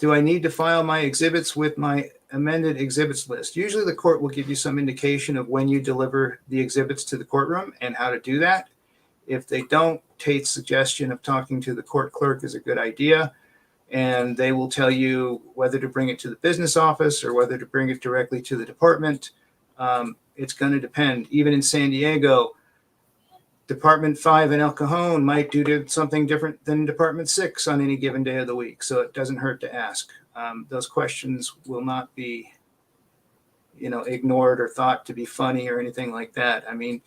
Do I need to file my exhibits with my amended exhibits list? Usually the court will give you some indication of when you deliver the exhibits to the courtroom and how to do that. If they don't, Tate's suggestion of talking to the court clerk is a good idea. And they will tell you whether to bring it to the business office or whether to bring it directly to the department. It's going to depend. Even in San Diego, Department 5 in El Cajon might do something different than Department 6 on any given day of the week. So it doesn't hurt to ask. Those questions will not be, ignored or thought to be funny or anything like that. I mean,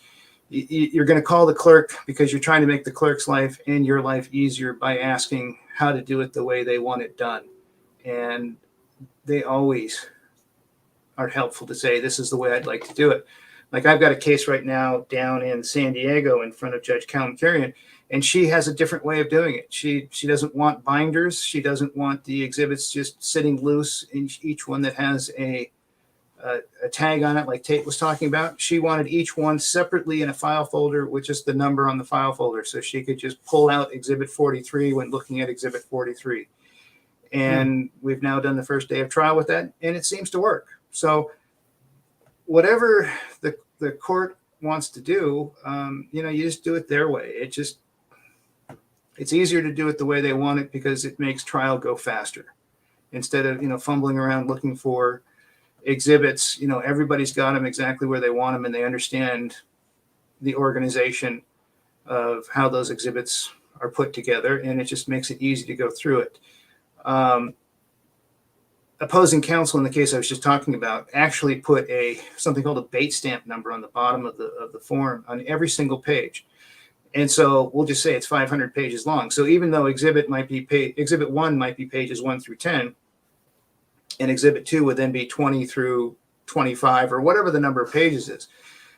you're going to call the clerk because you're trying to make the clerk's life and your life easier by asking how to do it the way they want it done. And they always are helpful to say, this is the way I'd like to do it. Like I've got a case right now down in San Diego in front of Judge Calum-Carrion, and she has a different way of doing it. She doesn't want binders. She doesn't want the exhibits just sitting loose in each one that has a tag on it like Tate was talking about. She wanted each one separately in a file folder with just the number on the file folder, so she could just pull out Exhibit 43 when looking at Exhibit 43. And we've now done the first day of trial with that, and it seems to work. So whatever the court wants to do, you just do it their way. It's easier to do it the way they want it because it makes trial go faster. Instead of, fumbling around looking for exhibits, everybody's got them exactly where they want them, and they understand the organization of how those exhibits are put together, and it just makes it easy to go through it. Opposing counsel in the case I was just talking about actually put something called a bait stamp number on the bottom of the form on every single page. And so we'll just say it's 500 pages long. So even though exhibit 1 might be pages 1 through 10, and exhibit 2 would then be 20 through 25 or whatever the number of pages is.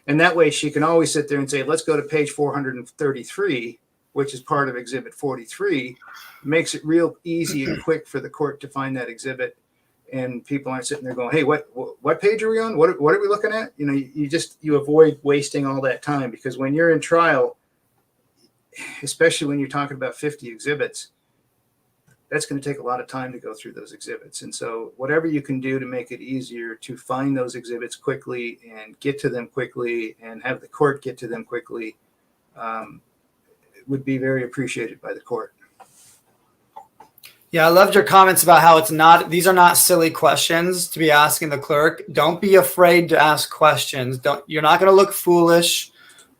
And that way she can always sit there and say, let's go to page 433, which is part of exhibit 43. Makes it real easy and quick for the court to find that exhibit. And people aren't sitting there going, hey, what page are we on? What are we looking at? You avoid wasting all that time, because when you're in trial, especially when you're talking about 50 exhibits, that's going to take a lot of time to go through those exhibits. And so whatever you can do to make it easier to find those exhibits quickly and get to them quickly and have the court get to them quickly would be very appreciated by the court. Yeah, I loved your comments about how these are not silly questions to be asking the clerk. Don't be afraid to ask questions. You're not going to look foolish.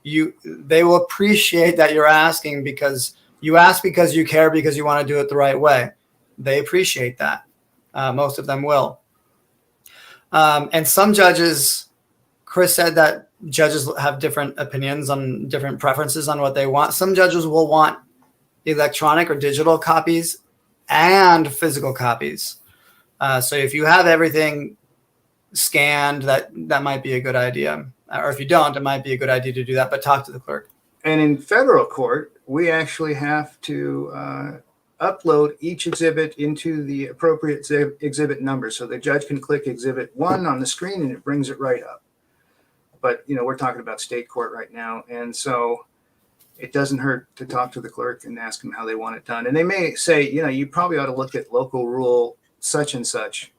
They will appreciate that you're asking, because you ask because you care, because you want to do it the right way. They appreciate that. Most of them will. And some judges, Chris said that judges have different opinions on different preferences on what they want. Some judges will want electronic or digital copies and physical copies. So if you have everything scanned, that might be a good idea. Or if you don't, it might be a good idea to do that, but talk to the clerk. And in federal court, we actually have to upload each exhibit into the appropriate exhibit number. So the judge can click exhibit 1 on the screen and it brings it right up. But, we're talking about state court right now. And so it doesn't hurt to talk to the clerk and ask them how they want it done. And they may say, you probably ought to look at local rule such and such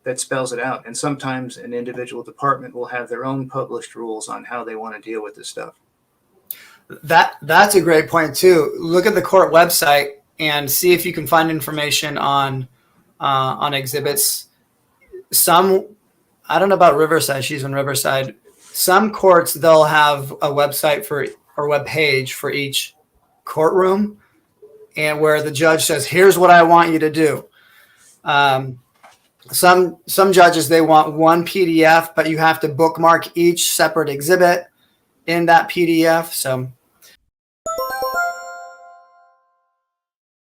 that spells it out. And sometimes an individual department will have their own published rules on how they want to deal with this stuff. That's a great point too. Look at the court website and see if you can find information on exhibits. I don't know about Riverside. She's in Riverside. Some courts, they'll have a website or web page for each courtroom, and where the judge says, here's what I want you to do. Some judges, they want one PDF, but you have to bookmark each separate exhibit in that PDF. So